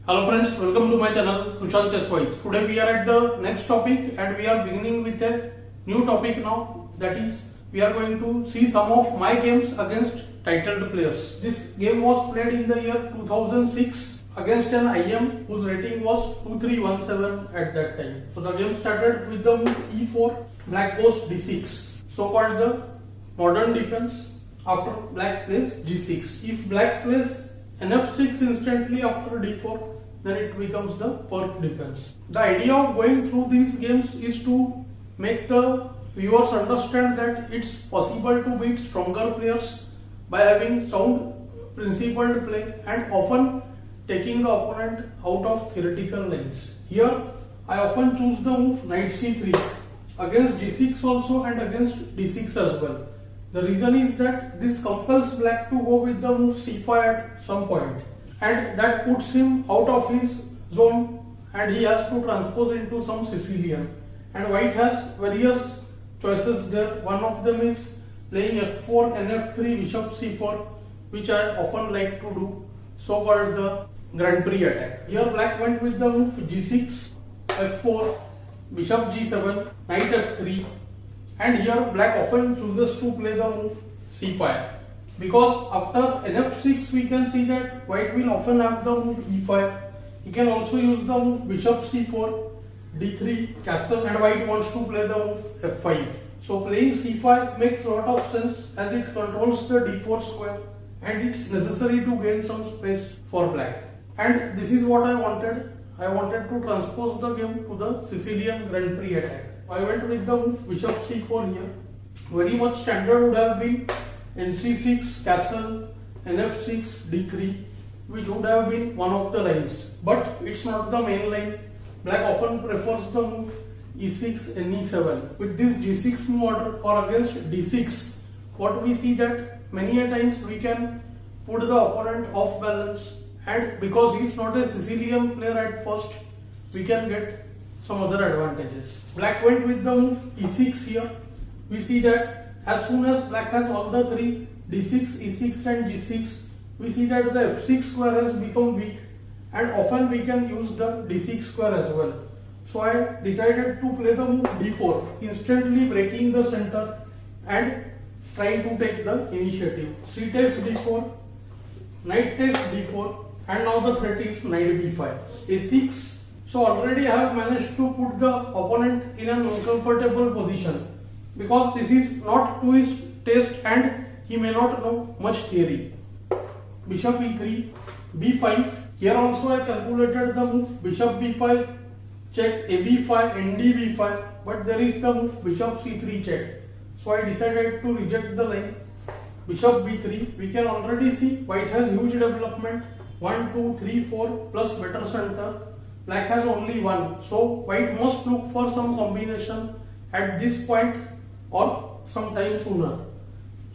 Hello friends, welcome to my channel Sushant Chess Wise. Today we are at the next topic and we are beginning with a new topic now. That is, we are going to see some of my games against titled players. This game was played in the year 2006 against an IM whose rating was 2317 at that time. So the game started with the move E4, black goes D6, so called the modern defense. After black plays G6. If black plays F6 instantly after D4, then it becomes the Pirc defense. The idea of going through these games is to make the viewers understand that it's possible to beat stronger players by having sound principled play and often taking the opponent out of theoretical lines. Here I often choose the move knight c3 against g6 also and against d6 as well. The reason is that this compels black to go with the move c5 at some point, and that puts him out of his zone and he has to transpose into some Sicilian, and white has various choices there. One of them is playing f4 and f3 bishop c4, which I often like to do, so called the Grand Prix attack. Here black went with the move g6, f4, bishop g7, knight f3, and here black often chooses to play the move c5, because after nf6 we can see that white will often have the move e5. He can also use the move bishop c4, d3, castle, and white wants to play the move f5. So playing c5 makes a lot of sense as it controls the d4 square and it's necessary to gain some space for black. And this is what I wanted. I wanted to transpose the game to the Sicilian Grand Prix attack. I went with the move bishop c4 here. Very much standard would have been nc6, castle, nf6, d3, which would have been one of the lines. But it's not the main line. Black often prefers the move e6, ne7. With this g6 move order or against d6, what we see that many a times we can put the opponent off balance, and because he is not a Sicilian player at first, we can get some other advantages. Black went with the move e6 here. We see that as soon as black has all the three, d6, e6 and g6, we see that the f6 square has become weak and often we can use the d6 square as well. So I decided to play the move d4, instantly breaking the center and trying to take the initiative. C takes d4, knight takes d4, and now the threat is knight b5, a6. So already I have managed to put the opponent in an uncomfortable position, because this is not to his taste and he may not know much theory. Bishop e3, b5. Here also I calculated the move bishop b5, check ab5, nd b5, but there is the move bishop c3 check. So I decided to reject the line. Bishop b3. We can already see white has huge development, 1, 2, 3, 4 plus better center. Black has only one, so white must look for some combination at this point or sometime sooner.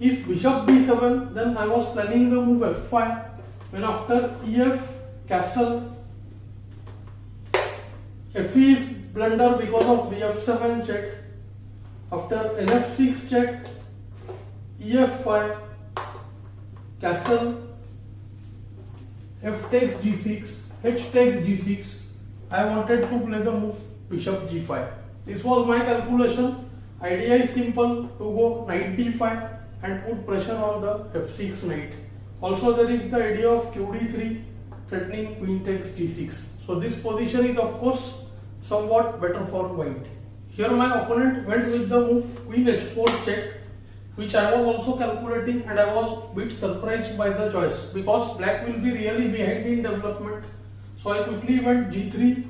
If bishop b7, then I was planning the move f5, when after ef, castle, fe is blunder because of bf7 check. After nf6 check, ef5, castle, f takes g6, h takes g6. I wanted to play the move bishop g5. This was my calculation. Idea is simple, to go knight d5 and put pressure on the f6 knight. Also there is the idea of qd3 threatening queen takes g6. So this position is of course somewhat better for white. Here my opponent went with the move queen h4 check, which I was also calculating, and I was a bit surprised by the choice because black will be really behind in development. So I quickly went g3,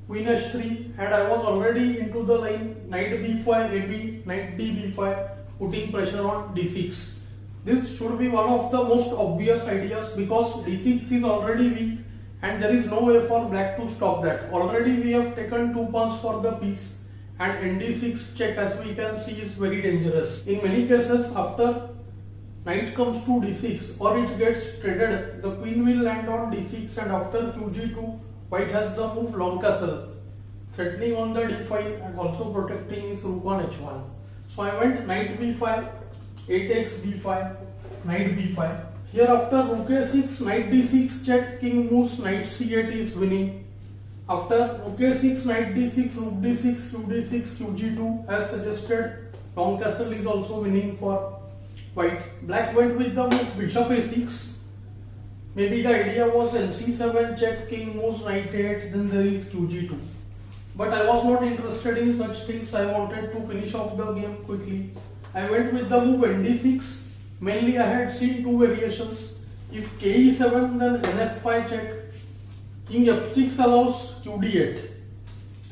queen h3, and I was already into the line knight b5, ab, knight d b5, putting pressure on d6. This should be one of the most obvious ideas because d6 is already weak and there is no way for black to stop that. Already we have taken 2 pawns for the piece, and nd6 check, as we can see, is very dangerous. In many cases, after knight comes to d6 or it gets traded, the queen will land on d6, and after qg2, white has the move long castle, threatening on the d5 and also protecting his rook on h1. So I went knight b5, a takes b5, knight b5. Here after rook a6, knight d6 check, king moves, knight c8 is winning. After rook a6, knight d6, rook d6, q d6, qg2 as suggested, long castle is also winning for white. Black went with the move bishop a6. Maybe the idea was nc7 check, king moves, knight a8, then there is qg2. But I was not interested in such things. I wanted to finish off the game quickly. I went with the move nd6. Mainly I had seen two variations. If ke7, then nf5 check. King f6 allows qd8.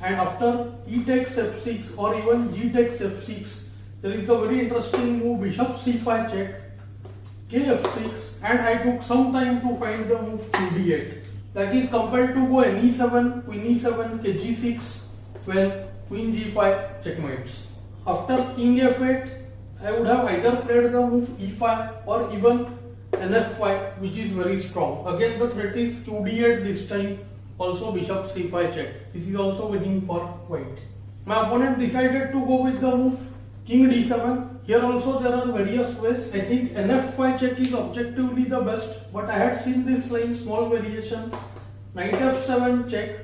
And after e takes f6 or even g takes f6, there is the very interesting move bishop c5 check, kf6, and I took some time to find the move qd8. That is compelled to go ne7, queen e7, kg6, when queen g5 checkmates. After king f8, I would have either played the move e5 or even nf5, which is very strong. Again the threat is qd8 this time, also bishop c5 check. This is also winning for white. My opponent decided to go with the move king d7. Here also there are various ways. I think nf5 check is objectively the best, but I had seen this line small variation. Knight f7 check.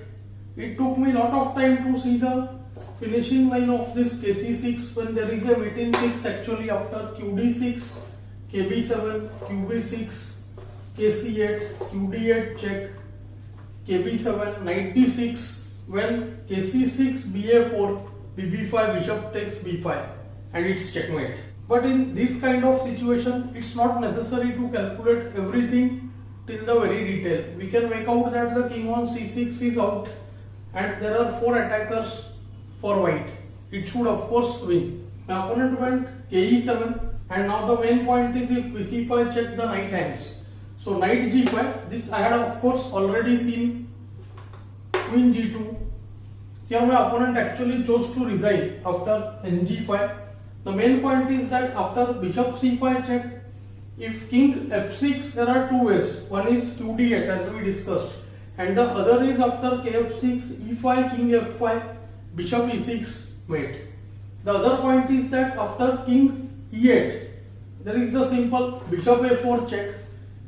It took me a lot of time to see the finishing line of this kc6 when there is a mate in 6 actually after qd6, kb7, qb6, kc8, qd8 check, kb7, knight d6, when kc6, ba4, bb5, bishop takes b5, and it's checkmate. But in this kind of situation, it's not necessary to calculate everything till the very detail. We can make out that the king on c6 is out and there are 4 attackers for white. It should of course win. My opponent went ke7, and now the main point is if bc5 check, the knight hangs. So knight g5, this I had of course already seen. Queen g2. Here my opponent actually chose to resign after ng5. The main point is that after bishop c5 check, if king f6, there are two ways. One is qd8 as we discussed, and the other is after kf6, e5, king f5, bishop e6 mate. The other point is that after king e8, there is the simple bishop a4 check,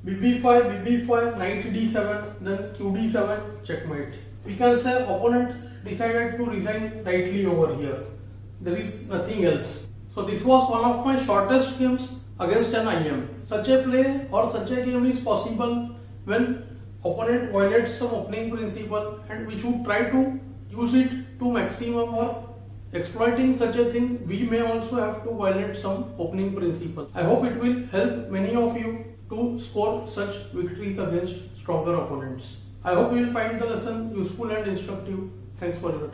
bb5, knight d7, then qd7 checkmate. We can say opponent decided to resign rightly over here. There is nothing else. So this was one of my shortest games against an IM. Such a play or such a game is possible when opponent violates some opening principle, and we should try to use it to maximum, or exploiting such a thing we may also have to violate some opening principle. I hope it will help many of you to score such victories against stronger opponents. I hope you will find the lesson useful and instructive. Thanks for your time.